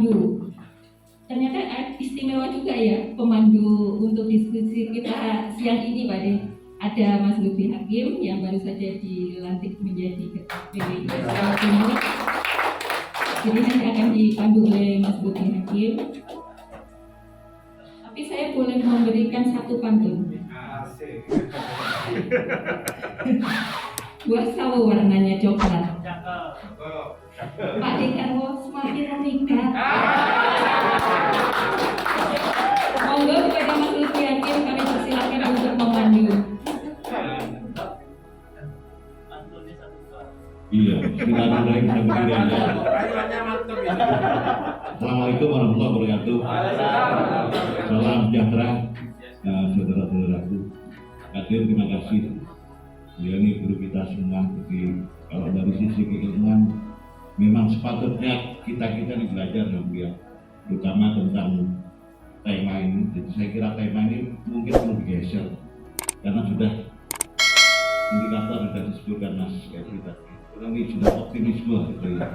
pemandu. Ternyata istimewa juga ya pemandu untuk diskusi kita siang ini, Pak De. Ada Mas Lutfi Hakim yang baru saja dilantik menjadi Ketua PWI Jawa Timur. Jadi nanti akan dipandu oleh Mas Lutfi Hakim. Tapi saya boleh memberikan satu pantun. Buah sawo warnanya coklat. Pak Dekarwo semakin memikat. Monggo kepada Mas Lutfi Hakim kami persilakan untuk memandu. Iya, bismillahirrahmanirrahim. Kita berdiri aja. Assalamualaikum warahmatullahi wabarakatuh. Salam sejahtera, saudara-saudaraku. Hadir, terima kasih. Dia ini guru kita semua. Jadi kalau dari sisi keilmuan, memang sepatutnya kita ini belajar dengan beliau, terutama tentang tema ini. Jadi saya kira tema ini mungkin perlu digeser karena sudah indikator sudah disebutkan Mas Kevin tadi. Ini sudah optimisme gitu ya.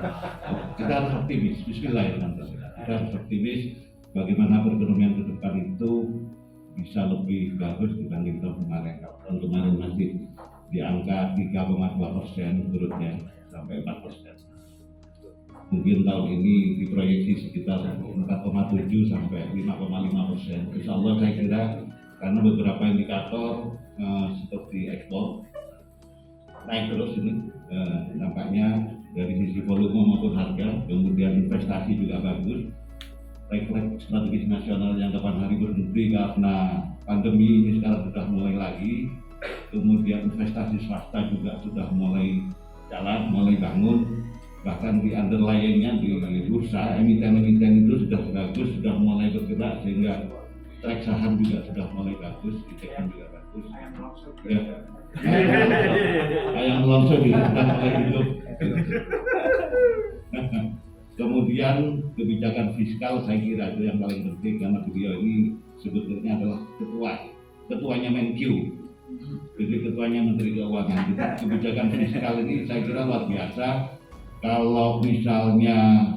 Kita harus optimis. Bismillahirrahmanirrahim. Kita harus optimis bagaimana perekonomian ke depan itu bisa lebih bagus dibanding tahun kemarin. Tahun kemarin masih di angka 3,2% turunnya sampai 4%. Mungkin tahun ini diproyeksi sekitar 4,7 sampai 5,5%. Insya Allah saya kira karena beberapa indikator seperti ekspor naik terus ini, nampaknya dari sisi volume maupun harga, kemudian investasi juga bagus. Proyek strategis nasional yang kapan hari berhenti karena pandemi ini sekarang sudah mulai lagi. Kemudian investasi swasta juga sudah mulai jalan, mulai bangun. Bahkan di underlying-nya di bursa emiten-emiten itu sudah bagus, sudah mulai bergerak sehingga track saham juga sudah mulai bagus, ITM juga bagus. Ya. Ayam longsor juga sudah mulai hidup. Kemudian kebijakan fiskal saya kira itu yang paling penting karena beliau ini sebetulnya adalah ketuanya Menkyu. Jadi ketuanya Menteri Keuangan. Jadi kebijakan fiskal ini saya kira luar biasa. Kalau misalnya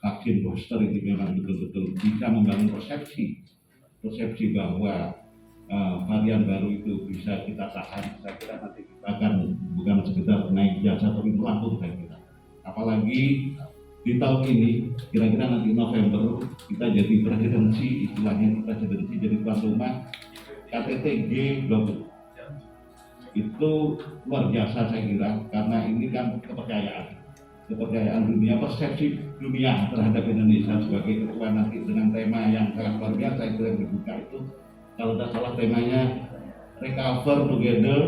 vaksin booster itu memang betul-betul bisa membangun persepsi bahwa varian baru itu bisa kita tahan, saya kira nanti kita akan bukan sekedar naik jasa tapi melambung saya kira. Apalagi di tahun ini, kira-kira nanti November kita jadi presidensi, istilahnya presidensi jadi tuan rumah KTT G20. Itu luar biasa saya kira karena ini kan kepercayaan dunia, persepsi dunia terhadap Indonesia sebagai ketua nanti dengan tema yang sangat luar biasa itu yang dibuka itu kalau tidak salah temanya recover together,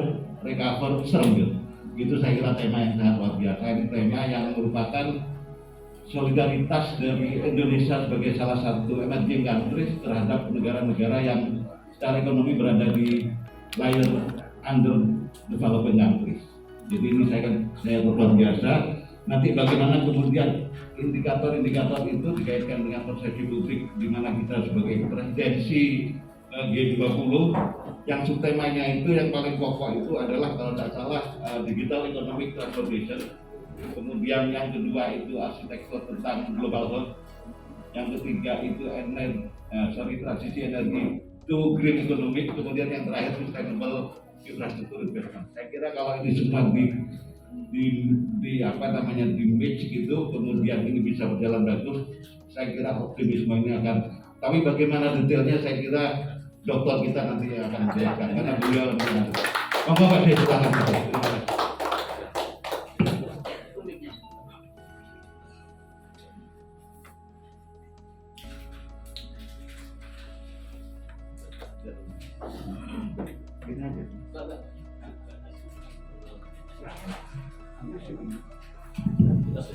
recover stronger. Itu saya kira tema yang sangat luar biasa. Ini tema yang merupakan solidaritas dari Indonesia sebagai salah satu emerging countries terhadap negara-negara yang secara ekonomi berada di layer under developing countries. Jadi ini saya luar biasa. Nanti bagaimana kemudian indikator-indikator itu dikaitkan dengan persepsi publik di mana kita sebagai presidensi G20 yang subtemanya itu yang paling pokok itu adalah kalau tidak salah digital economic transformation. Kemudian yang kedua itu arsitektur tentang global health. Yang ketiga itu transisi energi to green economy. Kemudian yang terakhir sustainable infrastructure investment. Saya kira kalau ini semua di match gitu, kemudian ini bisa berjalan bagus. Saya kira optimisme ini akan. Tapi bagaimana detailnya saya kira dokter kita nanti akan menjelaskan karena beliau mengenal. Monggo Pak Dek, silakan.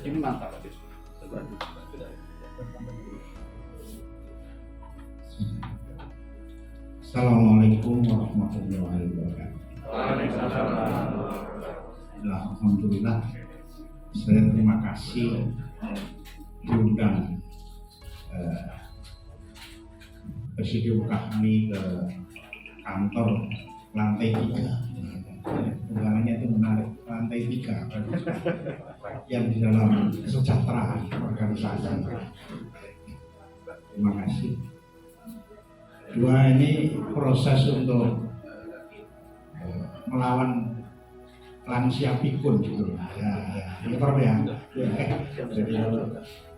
Ini mantap. Assalamualaikum warahmatullahi wabarakatuh. Alhamdulillah, saya terima kasih diundang Presidium kami ke kantor lantai 3. Undangannya itu menarik, lantai 3. bagian di dalam kesejahteraan organisasi. Terima kasih. Dua, ini proses untuk melawan lansia pikun gitu. Ini Prof ya. Jadi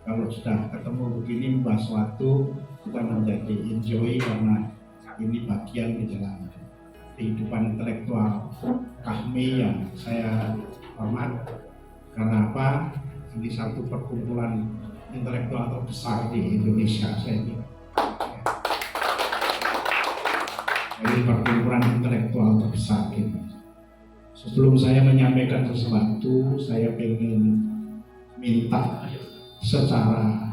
kalau sudah ketemu begini membahas suatu, kita menjadi enjoy karena ini bagian di dalam kehidupan intelektual kami yang saya hormat. Karena apa? Ini satu perkumpulan intelektual terbesar di Indonesia, saya kira. Jadi perkumpulan intelektual terbesar ini. Sebelum saya menyampaikan sesuatu, saya ingin minta secara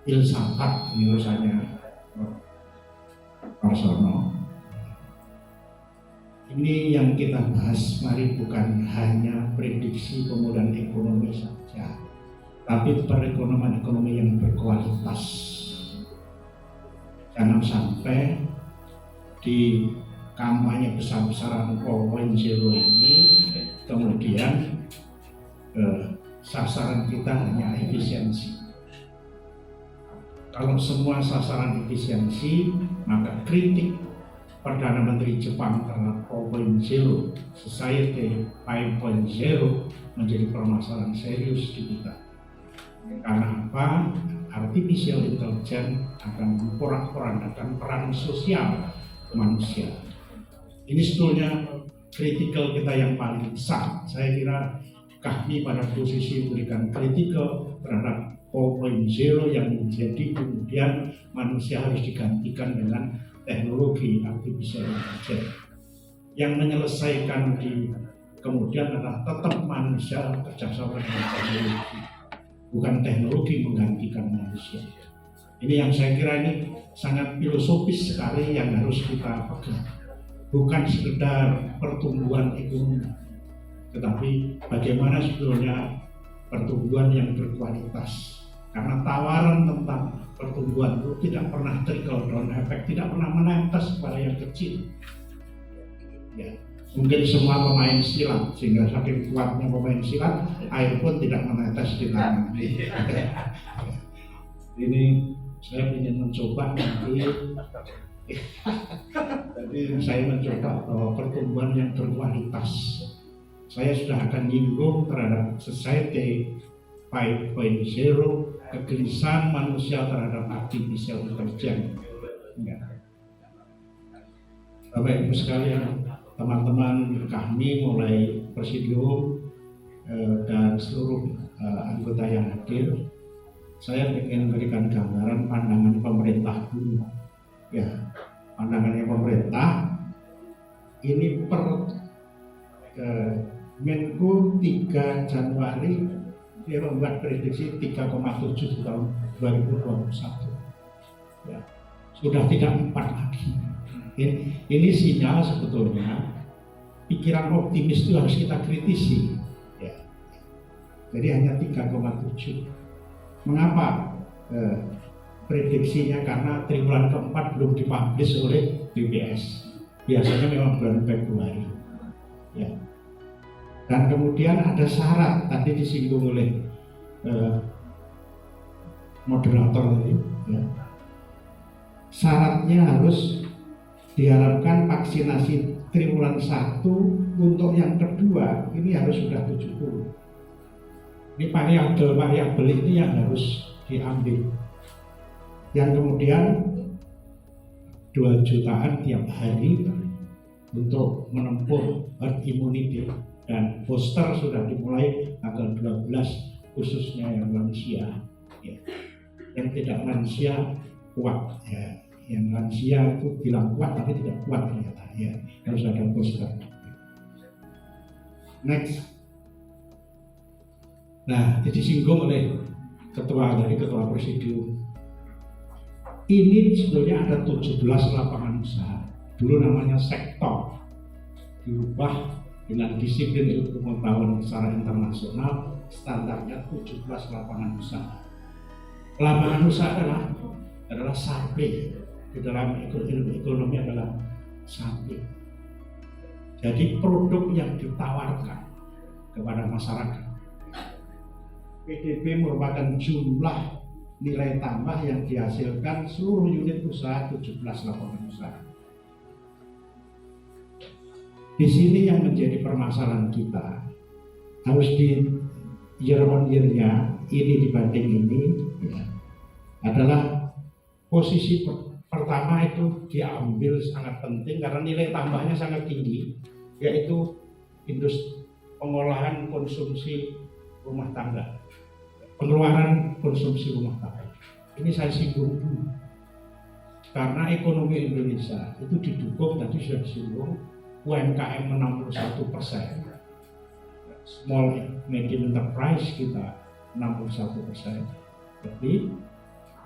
filsafat menurut saya personal. Ini yang kita bahas, mari bukan hanya prediksi pemulihan ekonomi saja, tapi perekonomian ekonomi yang berkualitas. Jangan sampai di kampanye besar-besaran 4.0 ini kemudian sasaran kita hanya efisiensi. Kalau semua sasaran efisiensi, maka kritik Perdana Menteri Jepang terhadap 4.0, Society 5.0 menjadi permasalahan serius di kita. Karena apa? Artificial intelligence akan memporak-porandakan peran sosial manusia. Ini sebetulnya kritikal kita yang paling besar. Saya kira kami pada posisi memberikan kritikal terhadap 4.0 yang menjadi kemudian manusia harus digantikan dengan teknologi artificial intelligence. Yang menyelesaikan di kemudian adalah tetap manusia kerjasama dengan teknologi, bukan teknologi menggantikan manusia. Ini yang saya kira ini sangat filosofis sekali yang harus kita pegang. Bukan sekedar pertumbuhan ekonomi, tetapi bagaimana sebetulnya pertumbuhan yang berkualitas. Karena tawaran tentang pertumbuhan itu tidak pernah trickle down effect, tidak pernah menetes kepada yang kecil. Ya, mungkin semua pemain silat, sehingga saking kuatnya pemain silat, air pun tidak menetes di tangan. Ini saya ingin mencoba nanti. Jadi saya mencoba pertumbuhan yang berkualitas. Saya sudah akan nyinggung terhadap Society 5.0, kegelisahan manusia terhadap artificial intelligence. Bapak Ibu sekalian, teman-teman kami mulai presidium dan seluruh anggota yang hadir, saya ingin memberikan gambaran pandangan pemerintah dulu. Ya, pandangannya pemerintah ini per Menko 3 Januari dia membuat prediksi 3,7 di tahun 2021. Ya, sudah tidak 4 lagi. Ini sinyal sebetulnya pikiran optimis itu harus kita kritisi. Ya. Jadi hanya 3,7. Mengapa? Prediksinya karena triwulan keempat belum dipublish oleh BPS. Biasanya memang bulan Februari. Ya. Dan kemudian ada syarat tadi disinggung oleh moderator tadi. Ya. Syaratnya harus diharapkan vaksinasi triwulan 1 untuk yang kedua ini harus sudah 70. Ini variabel ini yang harus diambil. Yang kemudian 2 jutaan tiap hari untuk menempuh herd immunity, dan booster sudah dimulai tanggal 12 khususnya yang lansia. Ya. Yang tidak lansia kuat, ya. Yang lansia itu bilang kuat tapi tidak kuat ternyata, ya. Harus ada booster. Next. Nah, disinggung oleh ketua presidium. Ini sebetulnya ada 17 lapangan usaha. Dulu namanya sektor. Dirubah dengan disiplin ilmu pengetahuan secara internasional, standarnya 17 lapangan usaha. Lapangan usaha adalah samping. Di dalam ilmu ekonomi adalah samping. Jadi produk yang ditawarkan kepada masyarakat PDB merupakan jumlah nilai tambah yang dihasilkan seluruh unit usaha 17 lapangan usaha. Di sini yang menjadi permasalahan kita harus di year on year-nya ini dibanding ini ya, adalah posisi pertama itu diambil sangat penting karena nilai tambahnya sangat tinggi, yaitu industri pengolahan konsumsi rumah tangga, pengeluaran konsumsi rumah tangga. Ini saya singgung dulu karena ekonomi Indonesia itu didukung, tadi sudah disinggung, UMKM 61%, small medium enterprise kita 61% lebih,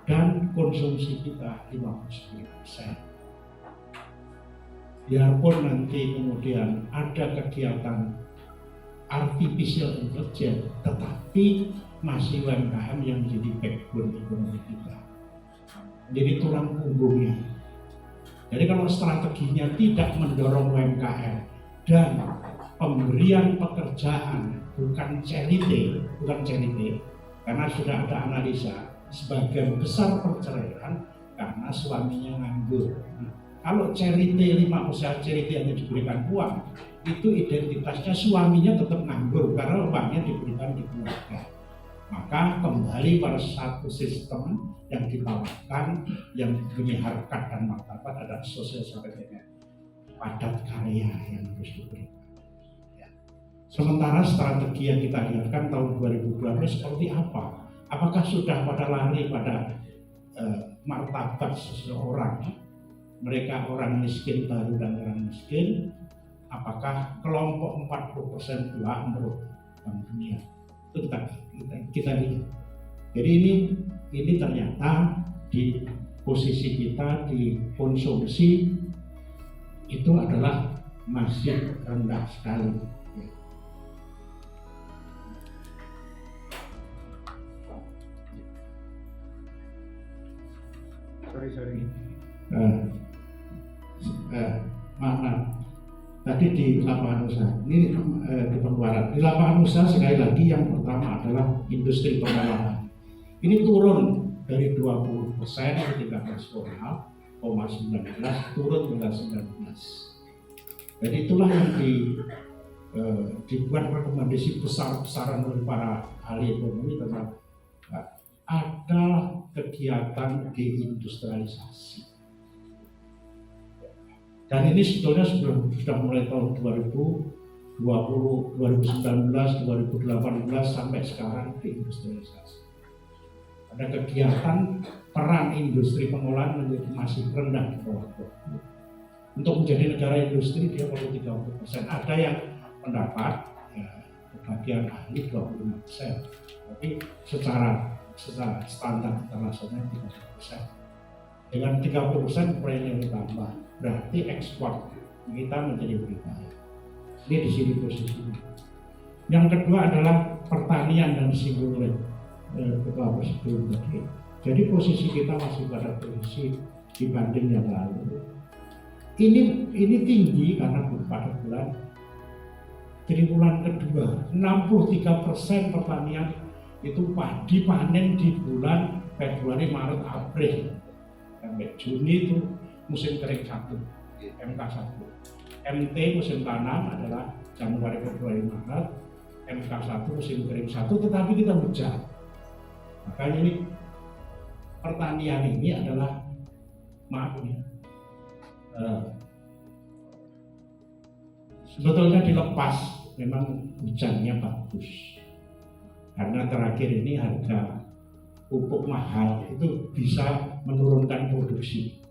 dan konsumsi kita 59%. Biarpun nanti kemudian ada kegiatan artificial intelligence, tetapi masih UMKM yang menjadi backbone ekonomi kita, menjadi tulang punggungnya. Jadi kalau strateginya tidak mendorong UMKM dan pemberian pekerjaan bukan charity, karena sudah ada analisa sebagian besar perceraian karena suaminya nganggur. Kalau charity, 5 usaha charity hanya diberikan uang, itu identitasnya suaminya tetap nganggur karena uangnya diberikan di keluarga. Maka kembali pada satu sistem yang ditawarkan yang punya harkat dan martabat adalah sosial safety, padat karya yang harus diberikan. Ya. Sementara strategi yang kita lihatkan tahun 2012 seperti apa? Apakah sudah pada lari pada martabat seseorang? Mereka orang miskin baru dan orang miskin, apakah kelompok 40% telah menurut Bank Dunia? Itu kita lihat. Jadi ini ternyata di posisi kita di konsumsi itu adalah masih rendah sekali. Sorry. Maaf. Tadi di lapangan usaha, ini di pengeluaran. Di lapangan usaha sekali lagi yang pertama adalah industri pengolahan. Ini turun dari 20% ketika nasional, 19 turun hingga 19. Jadi itulah yang dibuat rekomendasi besar-besaran oleh para ahli ekonomi tentang ada kegiatan deindustrialisasi. Dan ini sebetulnya sudah mulai tahun 2020, 2019, 2018 sampai sekarang deindustrialisasi. Ada kegiatan peran industri pengolahan menjadi masih rendah di bawah 20. Untuk menjadi negara industri dia perlu 30%. Ada yang pendapat bagian ahli 25%. Tapi secara standar internasional 30%. Dengan 30% nilai tambah, berarti ekspor kita menjadi lebih baik. Ini di sini posisinya. Yang kedua adalah pertanian dan disinggung oleh Ketua Presiden tadi. Jadi posisi kita masih pada posisi dibanding yang lalu. Ini tinggi karena pada bulan triwulan kedua 63% pertanian itu padi panen di bulan Februari, Maret, April. Sampai Juni itu musim kering 1, MK1. MT musim tanam adalah Januari, Februari, Maret. MK1 musim kering 1, tetapi kita hujan. Makanya ini pertanian ini adalah sebetulnya dilepas, memang hujannya bagus. Karena terakhir ini harga pupuk mahal itu bisa menurunkan produksi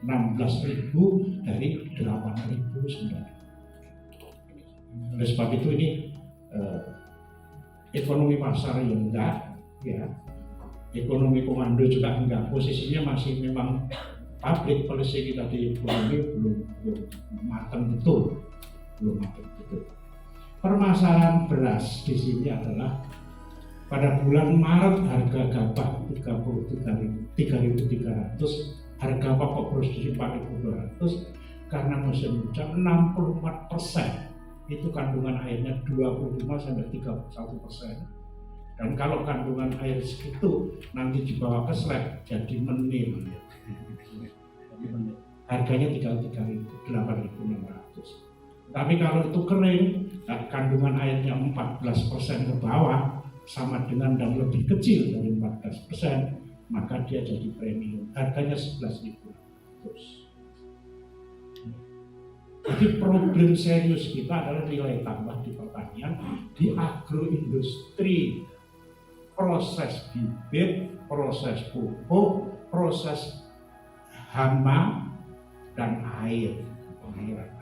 16.000 dari 8.000 sebenarnya. Oleh sebab itu ini ekonomi pasar yang enggak, ya, ekonomi komando juga enggak. Posisinya masih memang public policy kita di ekonomi belum matang betul, Permasalahan beras di sini adalah pada bulan Maret harga gabah 3.300, harga pokok produksi 4.200, karena musim hujan 64% itu kandungan airnya 25-31%, Dan kalau kandungan air segitu nanti dibawa ke slab jadi menil. Harganya tinggal 8.600. Tapi kalau itu kering, kandungan airnya 14% ke bawah, sama dengan dan lebih kecil dari 14%, maka dia jadi premium. Harganya 11.000. Jadi problem serius kita adalah nilai tambah di pertanian, di agroindustri, proses bibit, proses pupuk, proses hama, dan air.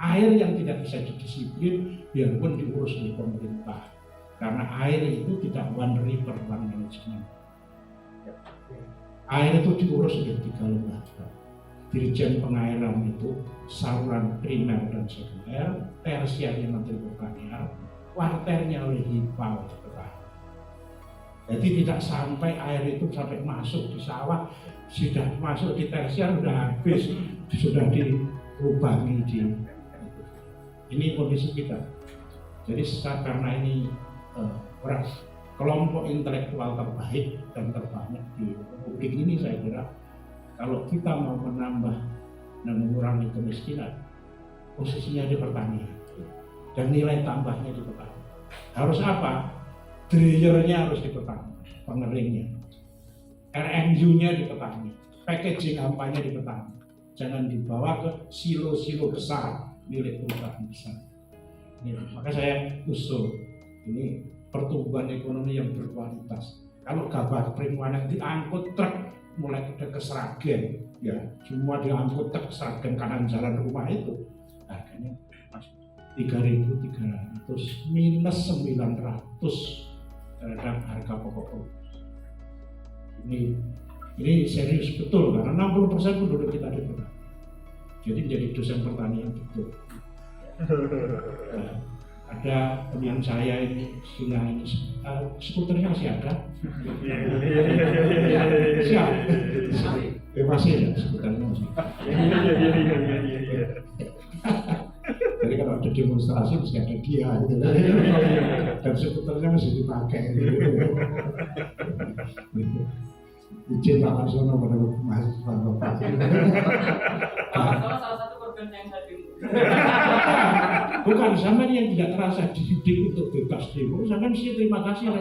Air yang tidak bisa didisiplin biarpun diurus oleh pemerintah, karena air itu tidak one river one management. Air itu diurus oleh 3 lembaga. Dirjen Pengairan itu saluran primer dan sekunder, tersiarnya Menteri Pertanian, kuarternya oleh HIPA. Jadi tidak sampai air itu sampai masuk di sawah, sudah masuk di tersiar sudah habis, sudah dilubangi di. Ini kondisi kita. Jadi karena ini kelompok intelektual terbaik dan terbanyak di republik ini, saya kira kalau kita mau menambah dan mengurangi kemiskinan, posisinya di pertanian dan nilai tambahnya di petani. Harus apa? Dryernya harus di petani, pengeringnya, RMU-nya di petani, packaging hampanya di petani. Jangan dibawa ke silo-silo besar milik perusahaan besar. Maka saya usul ini pertumbuhan ekonomi yang berkualitas. Kalau gabah kering yang diangkut truk mulai ke Sragen, ya semua diangkut truk Sragen kanan jalan rumah itu harganya 3.300 minus 900 terhadap harga pokok produksi. Ini serius betul karena 60% penduduk kita di petani. Jadi menjadi dosen pertanian betul. Ada teman saya ini sudah ini skuternya masih ada. Siap. Bebas ya skuternya masih. Jadi kalau ada demonstrasi masih ada dia gitu. Dan skuternya masih dipakai. Izin Pak Marsono pada mahasiswa Bapak. Salah satu korban yang saya demo. Bukan sama yang tidak terasa dididik untuk bebas demo, sama sih terima kasih.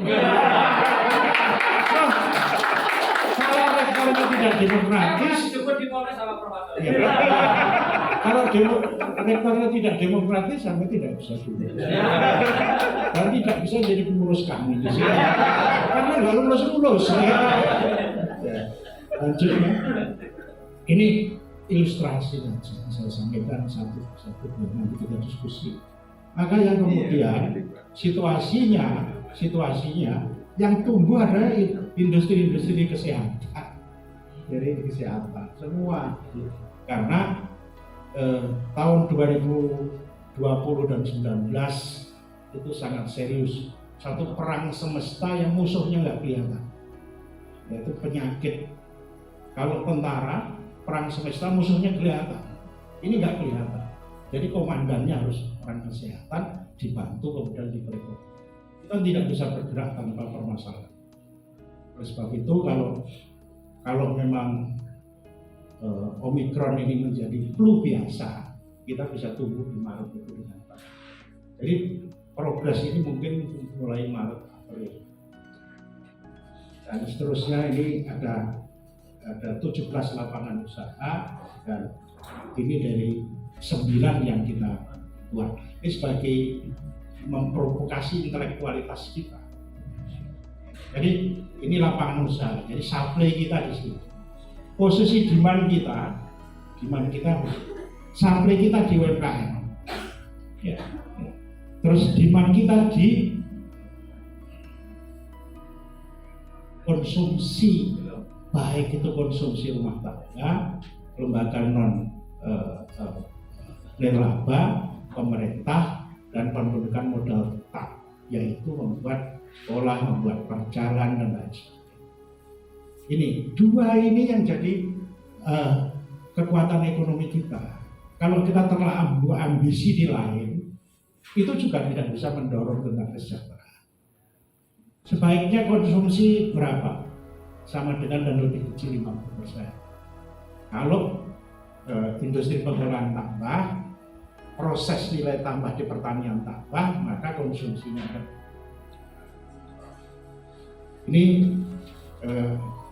Kalau rektornya tidak demokratis, Cukup di Polres sama Perwakilan. kalau rektornya tidak demokratis, sama tidak bisa dulu. Dan tidak bisa jadi pengurus kami di sini, karena nggak lulus. Lanjut ya. Ini ilustrasi saja saya sampaikan satu nanti kita diskusi. Maka yang kemudian situasinya yang tumbuh adalah industri kesehatan, dari kesehatan semua, karena tahun 2020 dan 2019 itu sangat serius, satu perang semesta yang musuhnya nggak kelihatan, yaitu penyakit. Kalau tentara perang semesta musuhnya kelihatan, ini nggak kelihatan. Jadi komandannya harus orang kesehatan dibantu kemudian diperiksa. Kita tidak bisa bergerak tanpa permasalahan. Oleh sebab itu kalau memang Omikron ini menjadi flu biasa, kita bisa tumbuh di Maret itu dengan baik. Jadi progres ini mungkin mulai Maret April. Dan seterusnya ini ada 17 lapangan usaha dan ini dari 9 yang kita buat. Ini sebagai memprovokasi intelektualitas kita. Jadi ini lapangan usaha. Jadi supply kita di sini. Posisi demand kita, supply kita di UMKM. Ya. Terus demand kita di konsumsi, baik itu konsumsi rumah tangga, lembaga non laba, pemerintah, dan pendudukan modal tetap, yaitu membuat sekolah, membuat perjalanan dan lain sebagainya. Ini dua ini yang jadi kekuatan ekonomi kita. Kalau kita terlalu ambisi di lain, itu juga tidak bisa mendorong tentang kesejahteraan. Sebaiknya konsumsi berapa? Sama dengan dan lebih kecil 50%. Kalau industri pengolahan tambah, proses nilai tambah di pertanian tambah, maka konsumsinya akan. Ini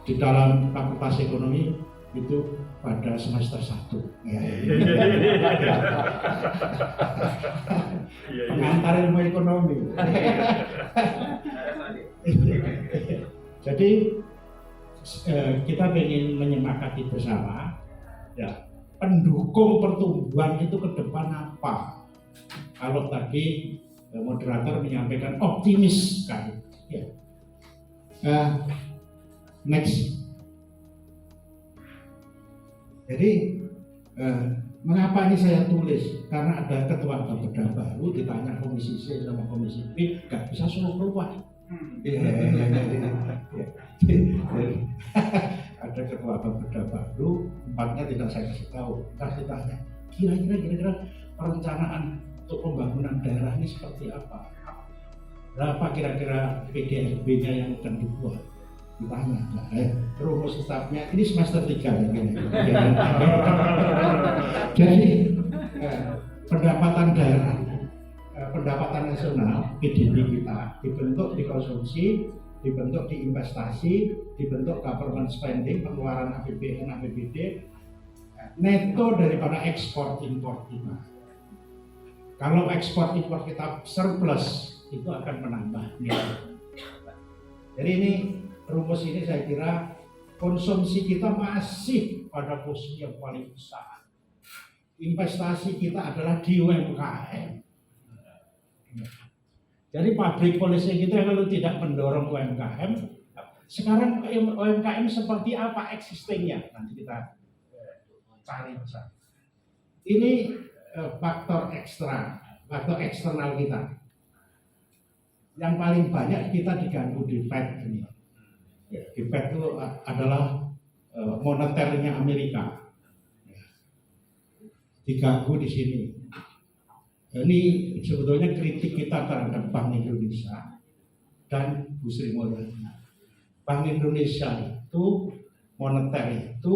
di dalam fakultas ekonomi itu pada semester 1 ya. Pengantar ilmu ekonomi. Jadi kita ingin menyepakati bersama ya, pendukung pertumbuhan itu ke depan apa? Kalau tadi moderator menyampaikan optimis kan ya. Next. Jadi mengapa ini saya tulis? Karena ada ketua Bapeda baru, ditanya komisi C sama komisi B, nggak bisa suruh keluar. Ada ketua Bapeda baru, tempatnya tidak saya kasih tahu. Kasih tanya, kira-kira perencanaan untuk pembangunan daerah ini seperti apa? Berapa kira-kira PDRB-nya yang akan dibuat? Ditanya, rumus tetapnya ini semester 3 ya. Jadi pendapatan daerah, pendapatan nasional PDB kita dibentuk di konsumsi, dibentuk di investasi, dibentuk government spending, pengeluaran APBN, APBD, neto daripada ekspor impor kita. Kalau ekspor impor kita surplus, itu akan menambah nilai. Jadi ini rumus ini saya kira konsumsi kita masih pada posisi yang paling besar. Investasi kita adalah di UMKM. Jadi public policy kita kalau tidak mendorong UMKM, sekarang UMKM seperti apa existingnya? Nanti kita cari bersama. Ini faktor eksternal kita. Yang paling banyak kita diganggu di Fed ini. Di Fed itu adalah moneternya Amerika. Diganggu di sini. Ini sebetulnya kritik kita terhadap Bank Indonesia dan Bu Sri Mulyani. Bank Indonesia itu moneter itu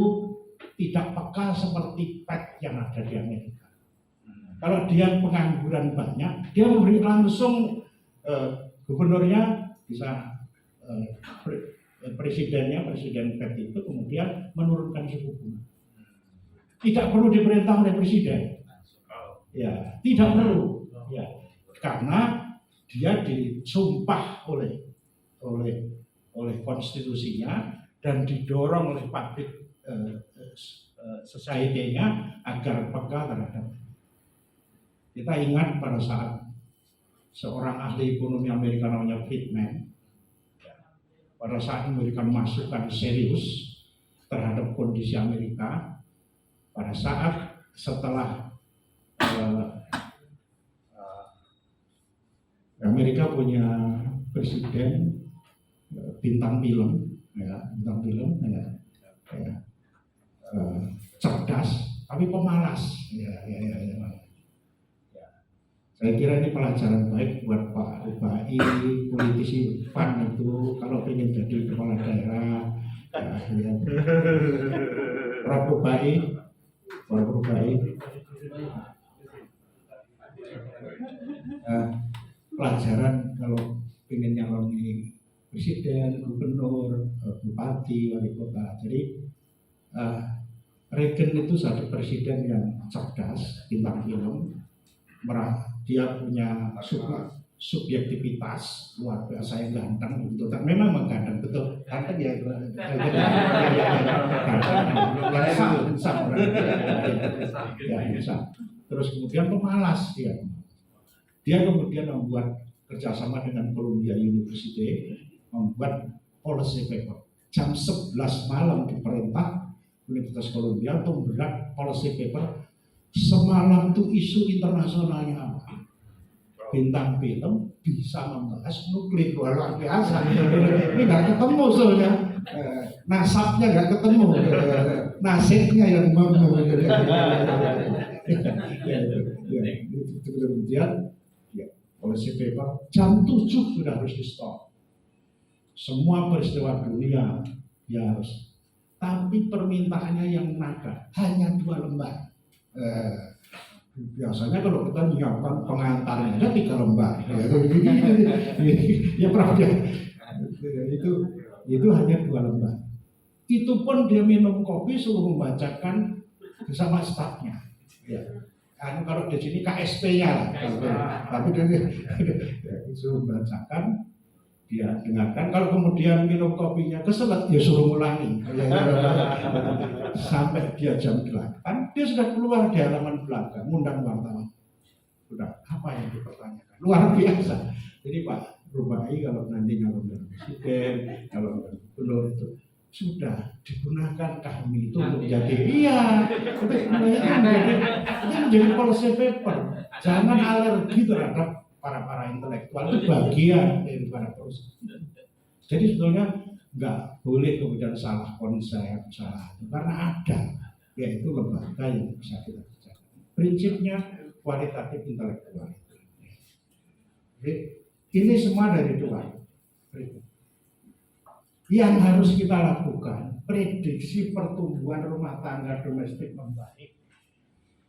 tidak peka seperti Fed yang ada di Amerika. Kalau dia pengangguran banyak, dia memberi langsung gubernurnya bisa presiden Fed itu kemudian menurunkan suku bunga. Tidak perlu diperintah oleh presiden. Ya, tidak perlu. Ya, karena dia disumpah oleh konstitusinya dan didorong oleh public society-nya agar peka terhadap. Kita ingat pada saat seorang ahli ekonomi Amerika namanya Friedman pada saat memberikan masukan serius terhadap kondisi Amerika pada saat setelah Amerika punya presiden bintang film cerdas tapi pemalas Saya kira ini pelajaran baik buat Pak Rubai, politisi PAN itu kalau ingin jadi kepala daerah. Pak Rubai, pelajaran kalau ingin nyaloni presiden, gubernur, bupati, wali kota. Jadi Reagan itu satu presiden yang cerdas, bintang film. Dia punya subjektivitas luar biasa yang ganteng gitu. Memang mengganteng betul. Ganteng ya. Terus kemudian pemalas dia. Dia kemudian membuat kerjasama dengan Columbia University, membuat policy paper. Jam 11 malam diperintah Universitas Columbia untuk membuat policy paper. Semalam itu isu internasionalnya apa? Bintang film bisa membahas nuklir luar biasa. Ini nggak ketemu soalnya, nasabnya nggak ketemu, nasibnya yang mau. Kemudian, policy paper jam 7 sudah harus di stop. semua peristiwa dunia ya harus. Tapi permintaannya yang naga hanya 2 lembar. Biasanya kalau kita menyiapkan pengantarnya ada 3 lembar. Ya Prof ya. Itu hanya 2 lembar. Itu pun dia minum kopi suruh membacakan bersama stafnya. Ya. Kalau di sini KSP-nya lah. Tapi dia suruh membacakan, dia dengarkan. Kalau kemudian minum kopinya keselet, dia suruh ulangi. Sampai dia jam 8, dia sudah keluar di halaman belakang, ngundang wartawan. Sudah, apa yang dipertanyakan? Luar biasa. Jadi Pak Rubai kalau nanti nyalonkan presiden, kalau gubernur itu sudah digunakan kami itu untuk jadi menjadi policy paper. Jangan alergi terhadap para intelektual, itu bagian dari para proses. Jadi sebetulnya nggak boleh kemudian salah konsep, salah itu karena ada, yaitu lembaga yang bisa kita kerjakan. Prinsipnya kualitatif intelektual. Jadi, ini semua dari Tuhan. Yang harus kita lakukan, prediksi pertumbuhan rumah tangga domestik membaik.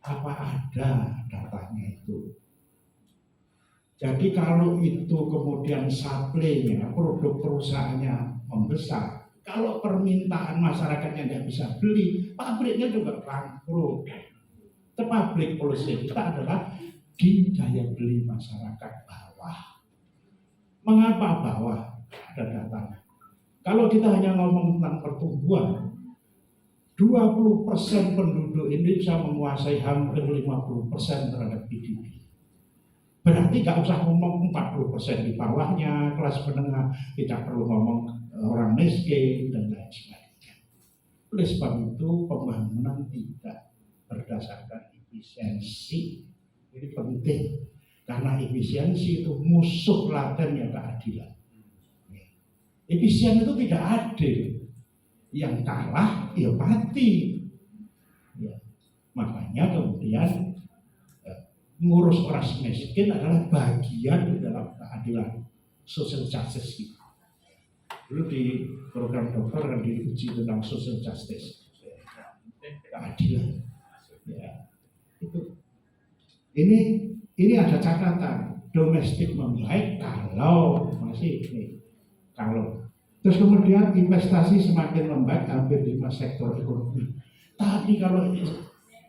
Apa ada datanya itu? Jadi kalau itu kemudian supply-nya, produk perusahaannya membesar, kalau permintaan masyarakatnya tidak bisa beli, pabriknya juga bangkrut. Public policy kita adalah di daya beli masyarakat bawah. Mengapa bawah? Ada datanya. Kalau kita hanya ngomong tentang pertumbuhan, 20% penduduk Indonesia menguasai hampir 50% terhadap PDB. Berarti nggak usah ngomong 40% di bawahnya, kelas menengah, tidak perlu ngomong orang miskin dan lain sebagainya. Oleh sebab itu pembangunan tidak berdasarkan efisiensi. Ini penting karena efisiensi itu musuh latennya keadilan. Efisien itu tidak adil. Yang kalah ya mati. Ya. Makanya kemudian ngurus orang miskin adalah bagian di dalam keadilan social justice kita. Dulu di program dokter kan diuji tentang social justice, keadilan. Ya, itu. Ini ada catatan domestik membaik kalau masih ini. Kalau terus kemudian investasi semakin membaik hampir di sektor ekonomi. Tapi kalau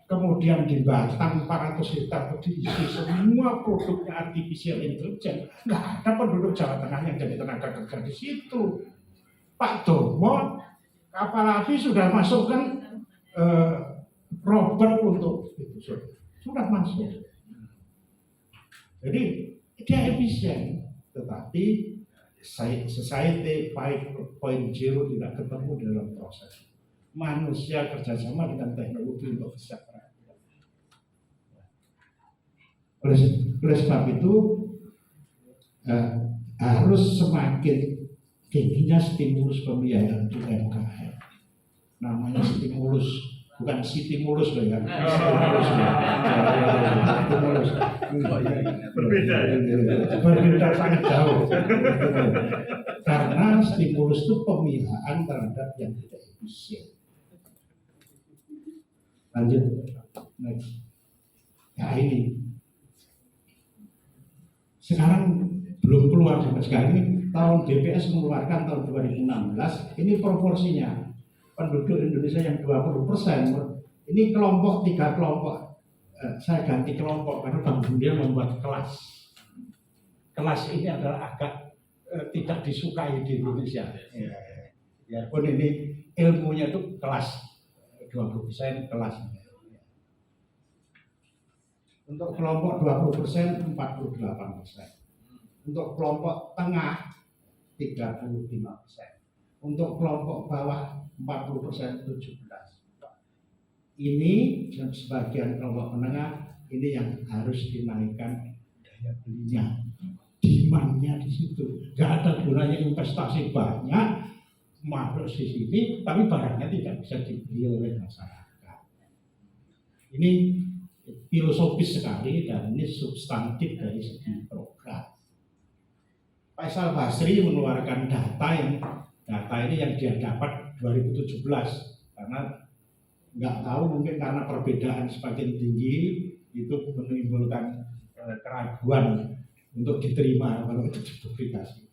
kemudian di Batam 400 hektar diisi semua produknya artificial intelligence, nggak ada penduduk Jawa Tengah yang jadi tenaga kerja di situ. Pak Domo kapal api sudah masukkan robot untuk itu sudah masuk. Jadi dia efisien, tetapi society 5.0 tidak ketemu dalam proses. Manusia kerjasama dengan teknologi untuk kesejahteraan. Oleh sebab itu harus semakin tingginya stimulus pembiayaan untuk UMKM. Namanya stimulus, bukan stimulus loh ya. Stimulus. Berbeda sangat jauh. Karena stimulus itu pemilaan terhadap yang tidak efisien. Lanjut, next. Ya ini. Sekarang belum keluar sampai sekarang ini. Tahun BPS mengeluarkan tahun 2016. Ini proporsinya penduduk Indonesia yang 20%. Ini kelompok 3 kelompok. Saya ganti kelompok karena kemudian membuat kelas. Kelas ini adalah agak tidak disukai di Indonesia. Ya pun ini ilmunya itu kelas 20% kelas. Untuk kelompok 20% 48%. Untuk kelompok tengah 35%. Untuk kelompok bawah 40% 17%. Ini dan sebagian kelompok menengah ini yang harus dinaikkan daya belinya. Demand-nya di situ. Gak ada gunanya investasi banyak masuk di sini, tapi barangnya tidak bisa dibeli oleh masyarakat. Ini filosofis sekali dan ini substantif dari segi program. Faisal Basri mengeluarkan data ini yang dia dapat 2017 karena nggak tahu mungkin karena perbedaan semakin tinggi itu menimbulkan keraguan untuk diterima kalau itu dipublikasi.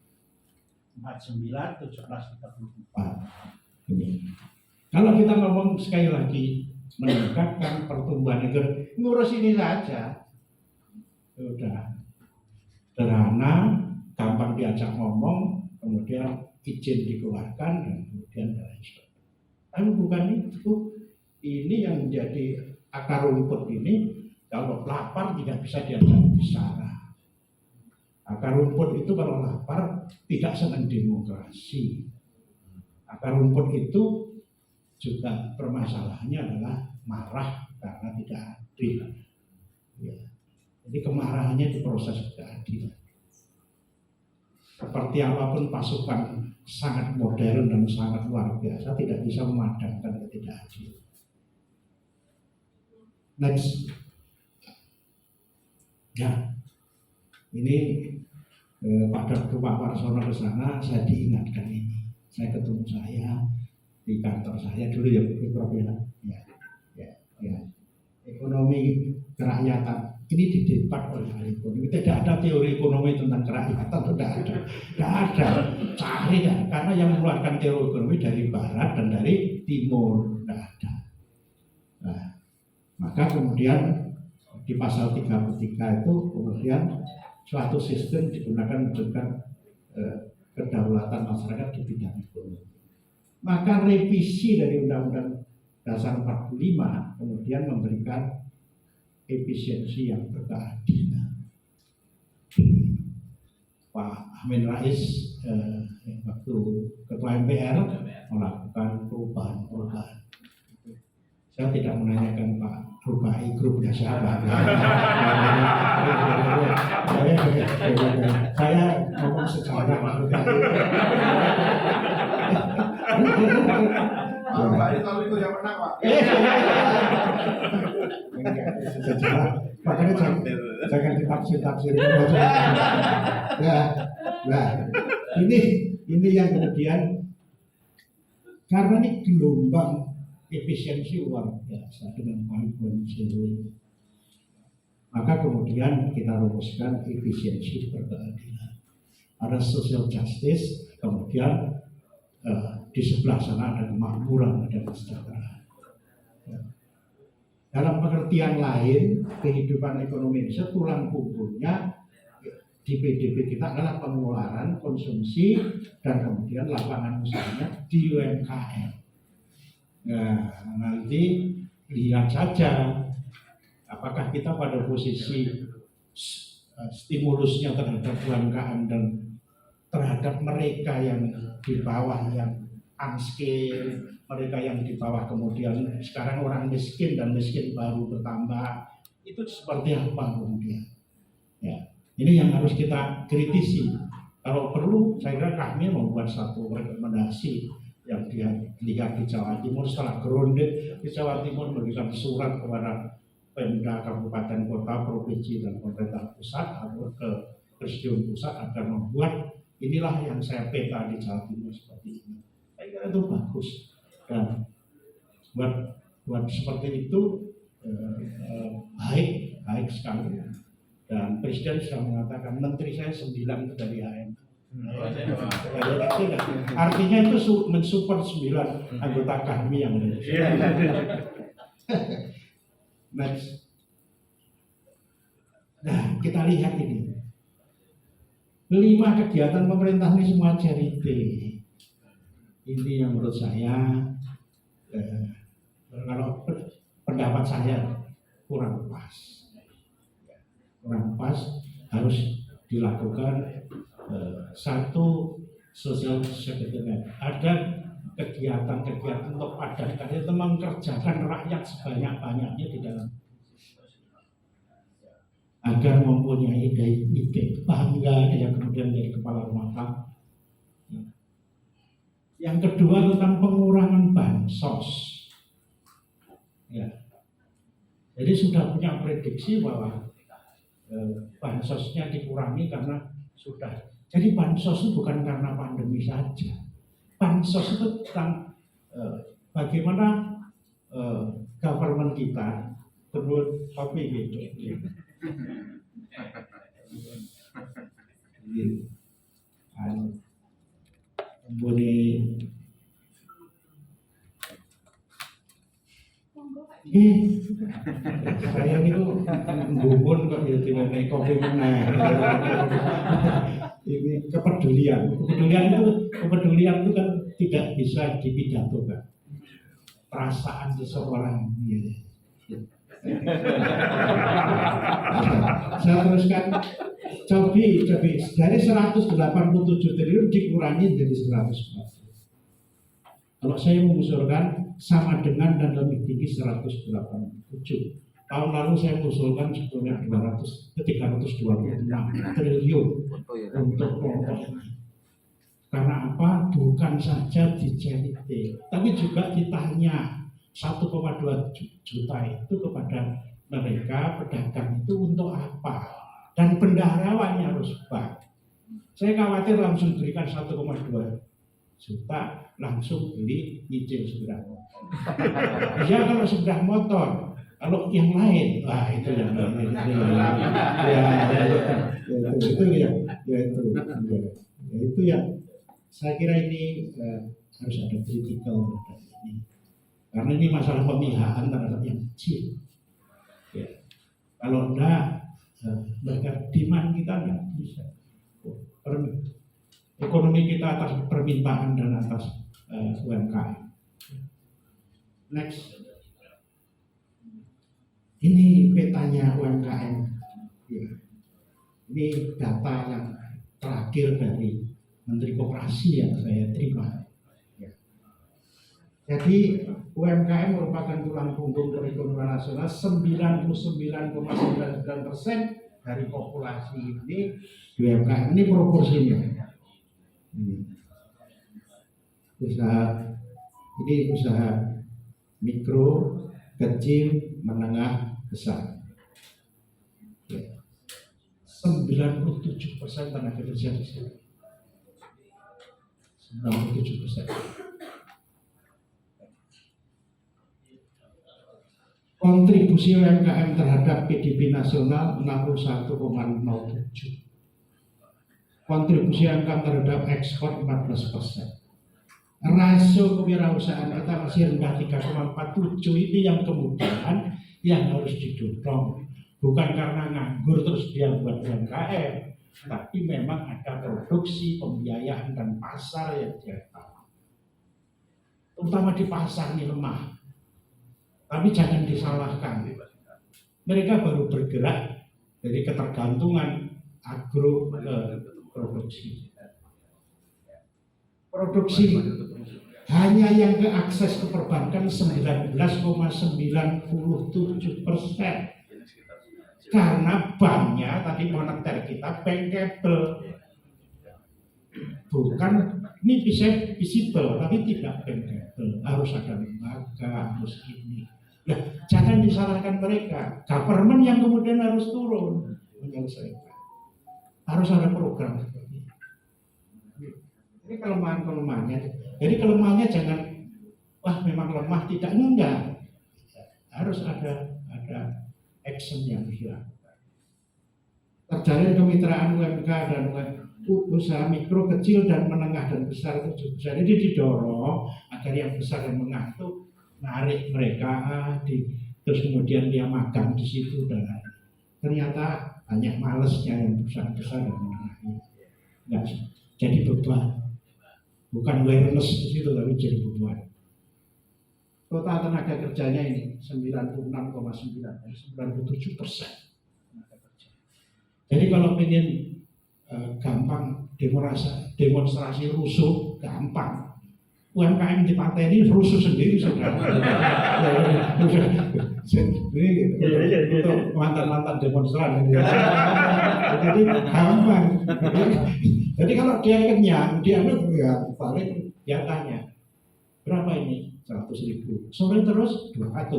49 17 34 ini. Kalau kita ngomong sekali lagi meningkatkan pertumbuhan ekonomi, ngurus ini saja sudah sederhana, gampang diajak ngomong, kemudian izin dikeluarkan dan kemudian dari itu. Tapi bukan itu. Ini yang menjadi akar rumput ini, kalau lapar tidak bisa diajak bicara. Akar rumput itu kalau lapar tidak senang demokrasi. Akar rumput itu juga permasalahannya adalah marah karena tidak adil. Ya. Jadi kemarahannya diproses keadilan. Seperti apapun pasukan sangat modern dan sangat luar biasa tidak bisa memadamkan ketidakadilan. Next, ya, ini Pak Dr. Pak Warsono ke sana, saya diingatkan ini. Saya ketemu saya di kantor saya dulu ya, Prof. Ya. Ekonomi kerakyatan ini didebat oleh ahli ekonomi. Tidak ada teori ekonomi tentang kerakyatan, tidak ada. Cari ya, karena yang mengeluarkan teori ekonomi dari barat dan dari timur, tidak ada. Nah, maka kemudian di pasal 33 itu kemudian suatu sistem digunakan menunjukkan kedaulatan masyarakat di bidang ekonomi. Maka revisi dari Undang-Undang Dasar 45 kemudian memberikan efisiensi yang berkeadilan. Pak Amin Rais waktu Ketua MPR melakukan perubahan. Saya tidak menanyakan Pak Rubai grupnya siapa. Saya ngomong secara Pak Rubai. Pak Rubai kalau itu yang menang Pak. Makanya jangan ditafsir-tafsir. Nah, ini yang kemudian karena ini gelombang efisiensi luar biasa dengan 5.0 ini. Maka kemudian kita rumuskan efisiensi berkeadilan. Ada social justice, kemudian di sebelah sana ada kemakmuran, ada kesejahteraan. Dalam pengertian lain, kehidupan ekonomi Indonesia tulang punggungnya di PDB kita adalah pengeluaran, konsumsi, dan kemudian lapangan usahanya di UMKM. Nah, nanti lihat saja apakah kita pada posisi stimulusnya terhadap UMKM dan terhadap mereka yang di bawah yang unskilled, mereka yang di bawah kemudian sekarang orang miskin dan miskin baru bertambah, itu seperti apa kemudian? Ya, ini yang harus kita kritisi. Kalau perlu, saya kira kami membuat satu rekomendasi yang dia lihat di Jawa Timur setelah grounded di Jawa Timur memberikan surat kepada Pemda kabupaten kota provinsi dan pemerintah pusat atau ke presidium pusat agar membuat inilah yang saya peta di Jawa Timur seperti ini. Saya kira itu bagus dan buat seperti itu baik sekali dan Presiden sudah mengatakan menteri saya 9 itu dari IMF. Artinya itu mensupport 9 anggota kami yang ada. Next. Nah, kita lihat ini 5 kegiatan pemerintah ini semua charity. Ini yang menurut saya kalau pendapat saya kurang pas, harus dilakukan satu social safety net. Ada kegiatan-kegiatan untuk padatkan itu mengerjakan rakyat sebanyak-banyaknya di dalam agar mempunyai ide bangga dia kemudian jadi kepala rumah tangga. Yang kedua tentang pengurangan bansos. Ya. Jadi sudah punya prediksi bahwa bansosnya dikurangi karena sudah Jadi bansos itu bukan karena pandemi saja. Bansos itu tentang bagaimana government kita perlu kopi gitu. Boleh saya itu gumun kok ya diwenehi kopi meneh. Ini kepedulian itu kan tidak bisa dipidatokan. Perasaan seseorang. Saya teruskan. Cobi dari 187 triliun dikurangi jadi 100. Kalau saya mengusulkan sama dengan dan lebih tinggi 187. Tahun lalu saya mengusulkan sebetulnya 326 triliun untuk kelompok ini. Karena apa? Bukan saja di charity, tapi juga ditanya 1,2 juta itu kepada mereka pedagang itu untuk apa? Dan bendaharawannya harus bank. Saya khawatir langsung berikan 1,2 juta langsung beli nyicil sepeda motor. Ya kalau sepeda motor, kalau yang lain, wah itu yang lain. Itu yang saya kira ini harus ada kritikal ini. Karena ini masalah pemihakan terhadap yang kecil. Ya. Kalau enggak, mereka demand kita enggak bisa. Ekonomi kita atas permintaan dan atas UMKM. Next. Ini petanya UMKM. Ya. Ini data yang terakhir dari Menteri Koperasi yang saya terima. Ya. Jadi UMKM merupakan tulang punggung perekonomian nasional. 99,99% dari populasi ini UMKM. Ini proporsinya. Usaha mikro, kecil, menengah, besar. 97% tenaga kerja di sini. 97%. Kontribusi UMKM terhadap PDB nasional 61,07. Kontribusi UMKM terhadap ekspor 14%. Rasio kewirausahaan kita masih rendah 3,47. Ini yang kemudian yang harus didorong. Bukan karena nganggur terus dia buat UMKM, tapi memang ada produksi, pembiayaan dan pasar yang dia tahu. Terutama di pasar ini lemah. Tapi jangan disalahkan. Mereka baru bergerak dari ketergantungan agro produksi. Produksi hanya yang keakses ke perbankan 19,97%. Karena banknya tadi moneter kita bankable. Bukan ini bisa visible tapi tidak bankable. Harus ada lembaga, harus ini. Nah, jangan disalahkan mereka. Government yang kemudian harus turun menyelesaikan. Harus ada program seperti ini. Ini kelemahan-kelemahannya. Jadi kelemahannya jangan wah memang lemah tidak enggak. Harus ada action yang dilakukan. Terjalin kemitraan UMK dan usaha mikro, kecil dan menengah dan besar itu juga. Jadi didorong agar yang besar dan menengah itu narik mereka terus kemudian dia magang di situ dan ternyata banyak malesnya yang besar dan menengah ini. Enggak jadi beban. Bukan awareness di situ tapi jadi beban. Total tenaga kerjanya ini 96,9, 97%. Jadi kalau ingin gampang demonstrasi rusuh, gampang. UMKM di pantai ini rusuh sendiri sudah. Untuk mantan-mantan demonstran. Jadi gampang. Jadi kalau dia kenyang, dia ya paling dia tanya berapa ini? 100.000. Sore terus 200.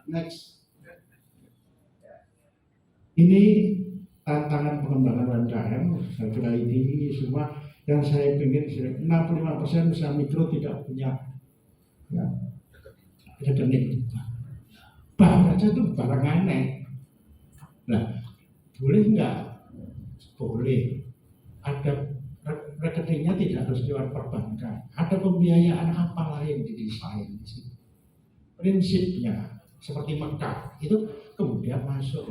Next. Ini tantangan pengembangan UMKM, saya kira ini semua yang saya ingin 65% usaha mikro tidak punya ya, rekening. Bank aja itu barang aneh. Nah, boleh nggak? Boleh. Ada rekeningnya tidak harus lewat perbankan. Ada pembiayaan apa lain didesain di sini. Prinsipnya seperti Mekah itu kemudian masuk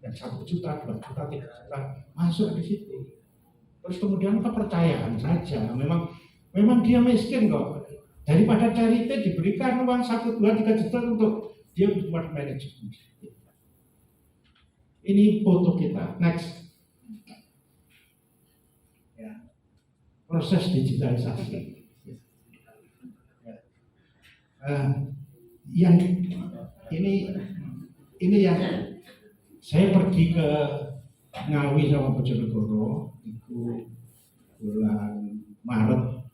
yang 1 juta, 2 juta, 3 juta masuk di situ. Terus kemudian kepercayaan saja. Memang dia miskin kok. Daripada charity diberikan uang 1, 2, 3 juta untuk dia buat manajemen. Ini foto kita. Next. Ya. Proses digitalisasi. Yang ini yang saya pergi ke Ngawi sama Bojonegoro itu bulan Maret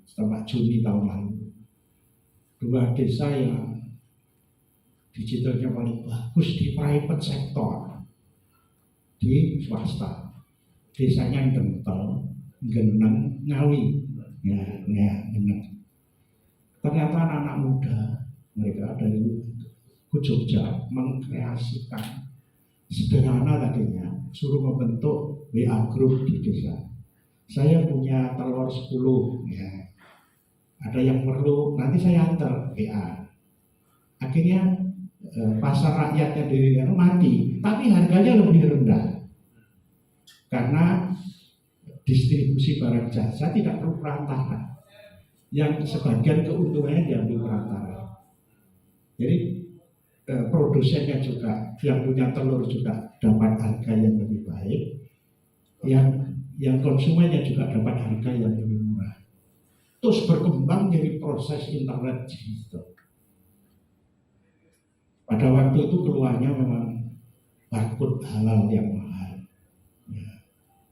sampai Juni tahun lalu. 2 desa yang digitalnya paling bagus di private sector, di swasta. Desanya Dental, Geneng, Ngawi. Ya, Geneng. Ternyata anak-anak muda mereka dari Jogja mengkreasikan sederhana tadinya, suruh membentuk WA group di desa. Saya punya telur 10, ya. Ada yang perlu, nanti saya antar WA. Akhirnya pasar rakyatnya di mati, tapi harganya lebih rendah. Karena distribusi barang jasa tidak perlu perantara. Yang sebagian keuntungannya diambil perantara. Jadi produsennya juga, yang punya telur juga dapat harga yang lebih baik, yang konsumennya juga dapat harga yang lebih murah. Terus berkembang jadi proses internet digital. Pada waktu itu keluarnya memang barcode halal yang mahal. Ya.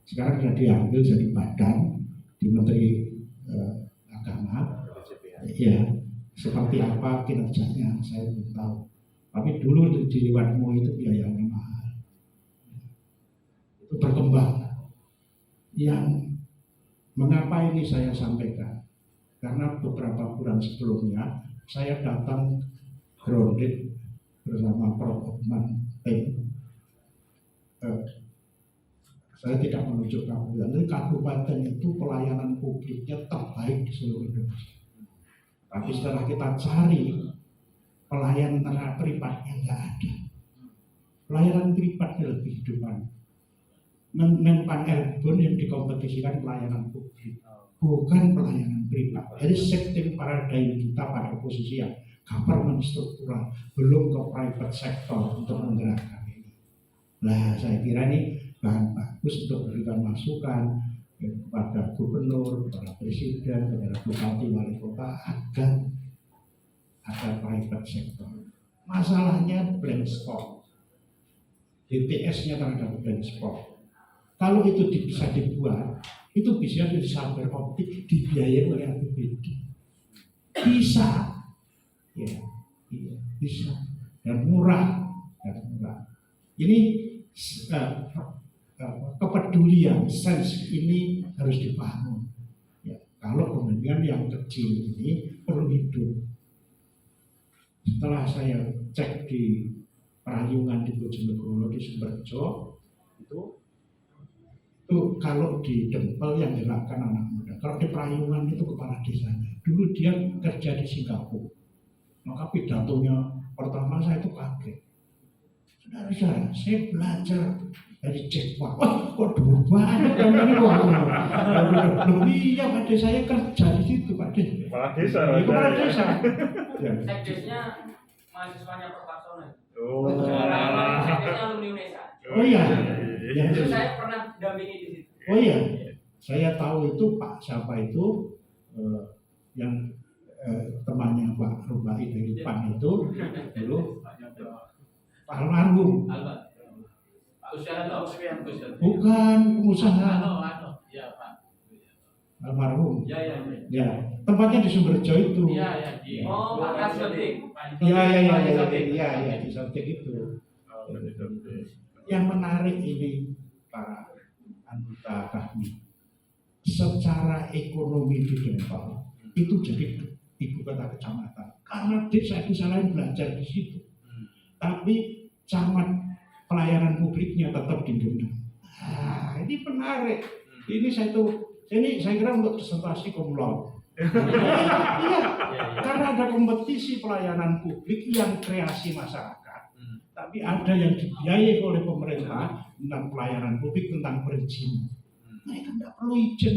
Sekarang sudah diambil jadi badan di Menteri Agama. Ya, seperti apa kinerjanya saya belum tahu. Tapi dulu di lewatmu itu biayanya mahal. Itu berkembang. Yang mengapa ini saya sampaikan? Karena beberapa bulan sebelumnya saya datang grounded bersama Prof. Otman tim. Saya tidak menunjuk kabupaten, tapi kabupaten itu pelayanan publiknya terbaik di seluruh Indonesia. Tapi setelah kita cari pelayanan privatnya nggak ada. Pelayanan privatnya lebih hidupan. Menpan Elbon yang dikompetisikan pelayanan publik, bukan pelayanan privat. Jadi shifting paradigm kita pada posisi yang government struktural, belum ke private sector untuk menggerakkan ini. Nah, saya kira ini bahan bagus untuk memberikan masukan kepada gubernur, kepada presiden, kepada bupati, wali kota agar ada private sector. Masalahnya blank spot, DTS-nya terhadap blank spot. Kalau itu bisa dibuat, itu bisa di fiber optik dibiayai oleh APBD. Bisa, ya, bisa dan murah, Ini kepedulian, sense ini harus dibangun. Ya, kalau kemudian yang kecil ini perlu hidup. Setelah saya cek di Perayungan di Bojonegoro, di Sumberjo, itu kalau di Dempel yang gerakkan anak muda, kalau di Perayungan itu kepala desanya. Dulu dia kerja di Singapura, maka pidatonya pertama saya itu kaget. Saudara saya belajar dari Jepang. Wah, kok dulu banget kan ini loh. Iya, Pak De, saya kerja di situ, Pak De. Kepala desa. Kepala desa. Sekdesnya mahasiswanya Prof. Laksono. Oh. Sekdesnya alumni UNESA. Oh iya. Itu saya pernah dampingi di situ. Oh iya. Saya tahu itu Pak siapa itu yang temannya Pak Rubai dari PAN itu dulu Pak almarhum. Bukan pengusaha. Ya, Pak. Almarhum. Ya. Ya, tempatnya di Sumberjo itu. Oh, Pak Kasyotik. Iya, di Sotik itu. Yang menarik ini para anggota kami, secara ekonomi di Dempal itu jadi ibu kota kecamatan karena desa-desa lain belajar di situ. Tapi camat pelayanan publiknya tetap di Dempal. Ini menarik. Ini saya kira untuk disertasi cum laude. Iya, karena ada kompetisi pelayanan publik yang kreasi masyarakat, tapi ada yang dibiayai oleh pemerintah tentang pelayanan publik, tentang perizinan. Mereka tidak perlu izin,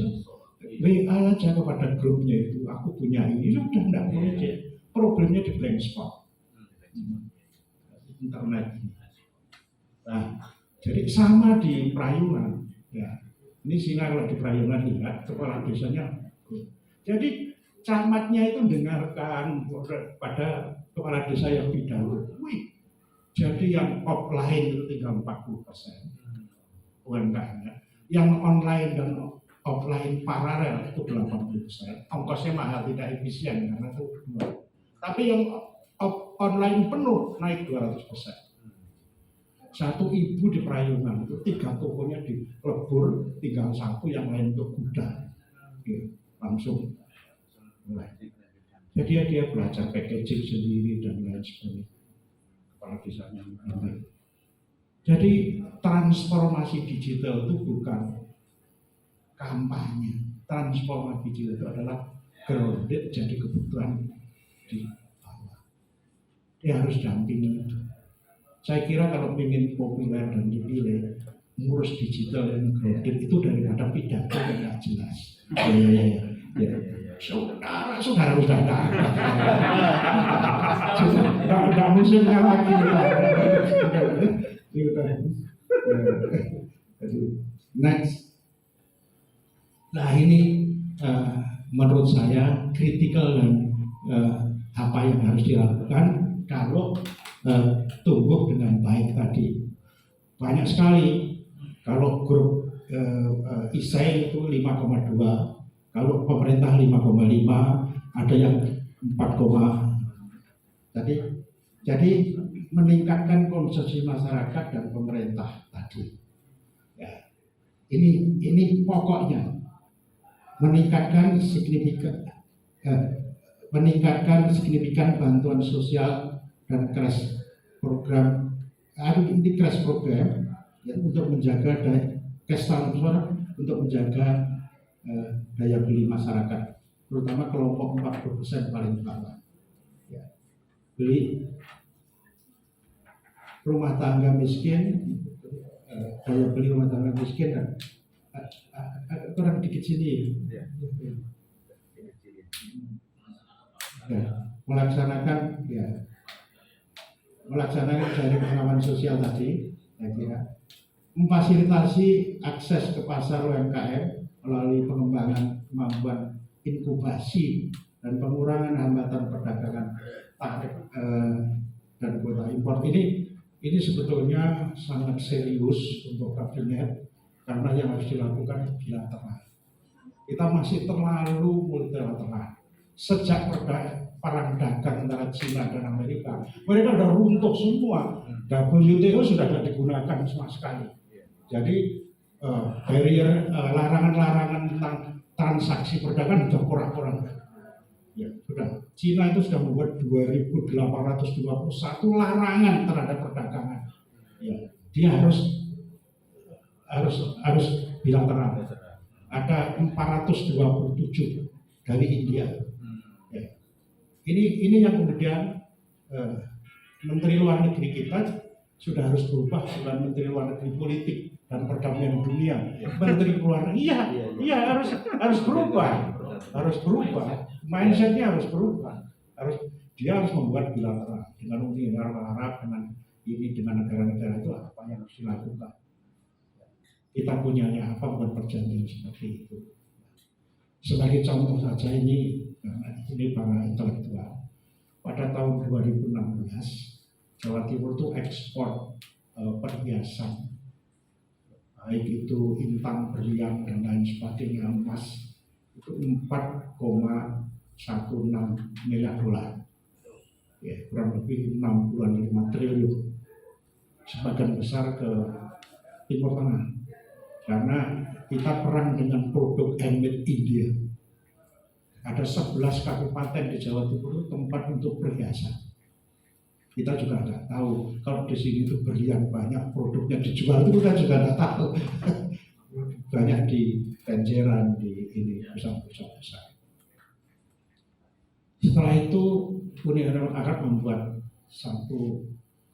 WA aja kepada grupnya itu, aku punya ini, sudah tidak perlu izin. Problemnya di blank spot, internet. Nah, jadi sama di Prayungan, ya. Ini sehingga kalau di Prayungan lihat kepala desanya. Jadi camatnya itu dengarkan pada kepala desa yang didahului. Wih, jadi yang offline itu tinggal 40% UMKM-nya. Yang online dan offline paralel itu 80%. Ongkosnya mahal, tidak efisien karena itu dua. Tapi yang online penuh naik 200%. Satu ibu di Prayungan itu 3 tokonya dilebur, tinggal satu yang lain untuk gudang. Langsung mulai. Jadi dia belajar packaging sendiri dan lain sebagainya. Kepala desanya. Jadi transformasi digital itu bukan kampanye. Transformasi digital itu adalah grounded, jadi kebutuhan di bawah. Dia harus dampingi itu. Saya kira kalau ingin populer dan dipilih, ngurus digital yang grounded itu daripada pidato yang tidak jelas. Ya. Saudara sudah datang. Sudah musimnya lagi. Next. Nah ini menurut saya kritikal dan apa yang harus dilakukan kalau tumbuh dengan baik tadi. Banyak sekali kalau grup ISAI itu 5,2, kalau pemerintah 5,5, ada yang 4, jadi meningkatkan konsumsi masyarakat dan pemerintah tadi. Ya, ini pokoknya meningkatkan signifikan bantuan sosial dan crash program. Ini crash program ya, untuk menjaga cash transfer, untuk menjaga daya beli masyarakat, terutama kelompok 40% paling bawah. Ya. Beli rumah tangga miskin, daya beli rumah tangga miskin dan kurang dikit sini. Ya, melaksanakan dari pengawasan sosial tadi, saya kira memfasilitasi akses ke pasar UMKM melalui pengembangan kemampuan inkubasi dan pengurangan hambatan perdagangan tarif dan kuota impor. Ini sebetulnya sangat serius untuk kabinet karena yang harus dilakukan bilateral. Kita masih terlalu multilateral. Sejak perang dagang antara China dan Amerika, mereka sudah runtuh semua. WTO sudah tidak digunakan sama sekali. Jadi barrier, larangan-larangan tentang transaksi perdagangan sudah kurang-kurang. Ya, sudah. China itu sudah membuat 2.821 larangan terhadap perdagangan. Ya, dia harus bilateral. Ada 427 dari India. Ya. Ini yang kemudian Menteri Luar Negeri kita sudah harus berubah, bukan Menteri Luar Negeri politik dan perdamaian dunia. Menteri Luar Negeri, harus berubah, mindsetnya harus berubah, dia harus membuat bilateral dengan Uni Emirat Arab, dengan negara-negara itu apa yang harus dilakukan. Kita punyanya apa, bukan perjanjian seperti itu. Sebagai contoh saja ini para intelektual. Pada tahun 2016, Jawa Timur itu ekspor perhiasan, baik itu intan, berlian dan lain sebagainya, emas itu 4,16 miliar dolar, ya, kurang lebih 65 triliun. sebagian besar ke Timur Tengah karena kita perang dengan produk handmade India. Ada 11 kabupaten di Jawa Timur itu tempat untuk perhiasan. Kita juga nggak tahu kalau di sini itu berlian banyak produknya dijual itu kita juga nggak tahu. Banyak di Kenjeran, di ini pusat-pusat besar. Setelah itu Uni Emirat Arab membuat satu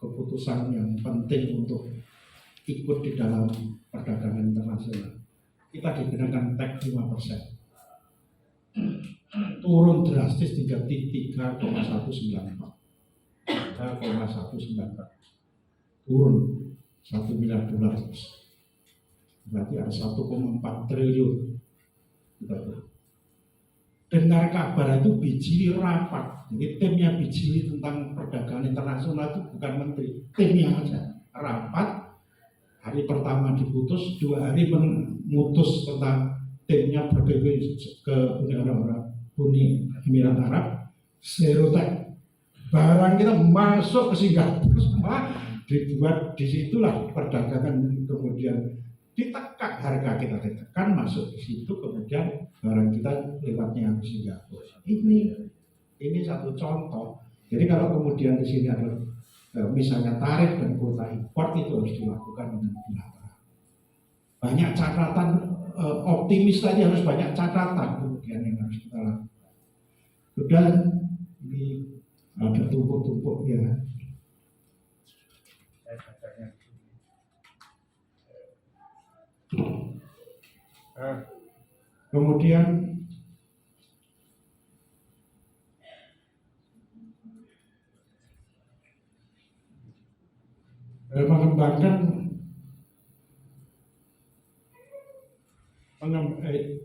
keputusan yang penting untuk ikut di dalam perdagangan internasional. Kita dikenakan tax 5%. Turun drastis tinggal 3,194. 3,194. Turun 1 miliar dolar. Berarti ada 1,4 triliun. Dengar kabar itu Bijili rapat. Jadi timnya Bijili tentang perdagangan internasional itu bukan menteri, timnya aja rapat. Hari pertama diputus, 2 hari memutus tentang timnya bergegas ke Uni Emirat Arab, zero tax. Barang kita masuk ke Singapura semua dibuat disitulah perdagangan, kemudian ditekan harga kita ditekan masuk di situ, kemudian barang kita lewatnya ke Singapura. Ini satu contoh. Jadi kalau kemudian di sini ada misalnya tarif dan kuota impor itu harus dilakukan dengan bilateral. Banyak catatan, optimis tadi harus banyak catatan kemudian yang harus kita lakukan. Sudah ini ada tumpuk-tumpuk ya. Kemudian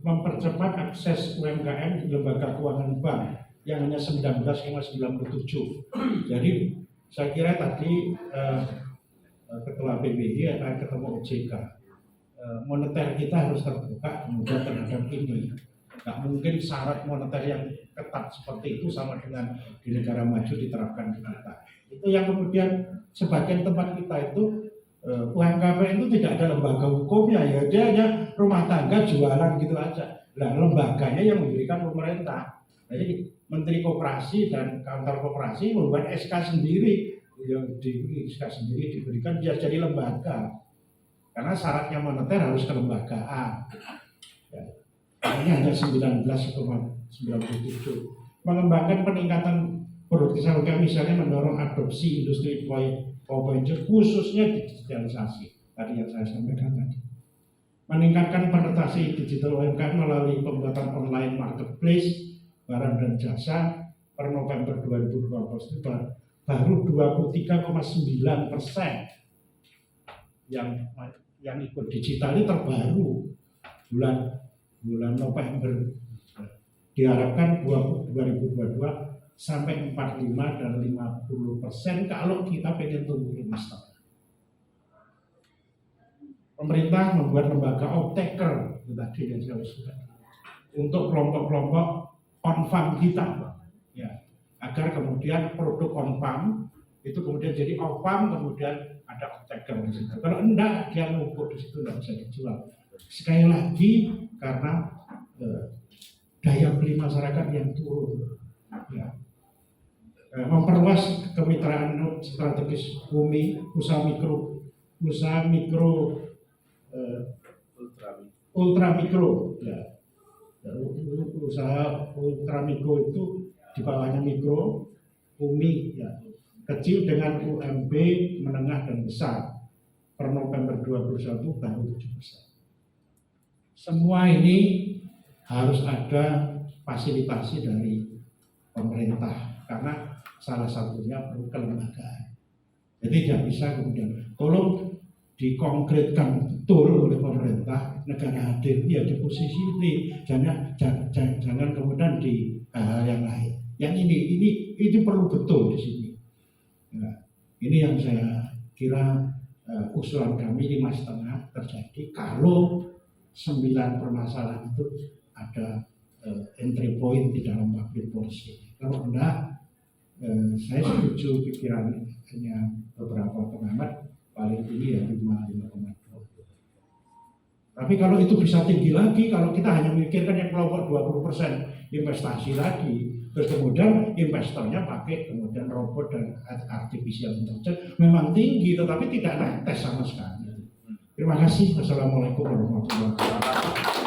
mempercepat akses UMKM di lembaga keuangan bank yang hanya 19,97. Jadi saya kira tadi Ketua PBI akan ketemu OJK. Moneter kita harus terbuka kemudian terhadap ini. Nggak mungkin syarat moneter yang ketat seperti itu sama dengan di negara maju diterapkan di kita. Itu yang kemudian sebagian tempat kita itu UMKM itu tidak ada lembaga hukumnya, ya dia hanya rumah tangga jualan gitu aja. Nah, lembaganya yang memberikan pemerintah. Jadi Menteri Koperasi dan Kantor Koperasi membuat SK sendiri, yang SK sendiri diberikan dia jadi lembaga. Karena syaratnya moneter harus kelembagaan. Ya. Ini hanya 19,97. Mengembangkan peningkatan produktivitas UMKM misalnya mendorong adopsi industri 4.0 khususnya digitalisasi. Tadi yang saya sampaikan tadi. Meningkatkan penetrasi digital UMKM melalui pembuatan online marketplace barang dan jasa per November 2020 itu baru 23,9% yang ikut digital ini terbaru bulan November. Diharapkan 2022 sampai 45 dan 50% kalau kita pengen tumbuh 5,5. Pemerintah membuat lembaga optaker tadi yang saya usulkan untuk kelompok-kelompok on-farm kita, ya, agar kemudian produk on-farm itu kemudian jadi off-farm, kemudian ada optaker di situ. Kalau enggak dia ngumpul di situ enggak bisa dijual. Sekali lagi karena daya beli masyarakat yang turun, ya. Memperluas kemitraan strategis UMI, usaha mikro ultramikro, ya. Usaha ultramikro itu di bawahnya mikro, UMI, ya, kecil dengan UMB, menengah dan besar. Per November 2021 baru 7%. Semua ini harus ada fasilitasi dari pemerintah karena salah satunya perlu kelembagaan. Jadi tidak bisa kemudian tolong dikonkretkan betul oleh pemerintah, negara hadir ya di posisi ini, jangan kemudian di hal yang lain. Yang ini perlu betul di sini. Nah, ini yang saya kira usulan kami 5,5 terjadi kalau 9 permasalahan itu ada entry point di dalam public policy. Kalau enggak, saya setuju pikirannya beberapa pengamat paling tinggi ya 5,2. Tapi kalau itu bisa tinggi lagi, kalau kita hanya memikirkan yang kelompok 20% investasi lagi, terus kemudian investornya pakai kemudian robot dan artificial intelligence memang tinggi, tetapi tidak netes sama sekali. Terima kasih. Wassalamualaikum warahmatullahi wabarakatuh.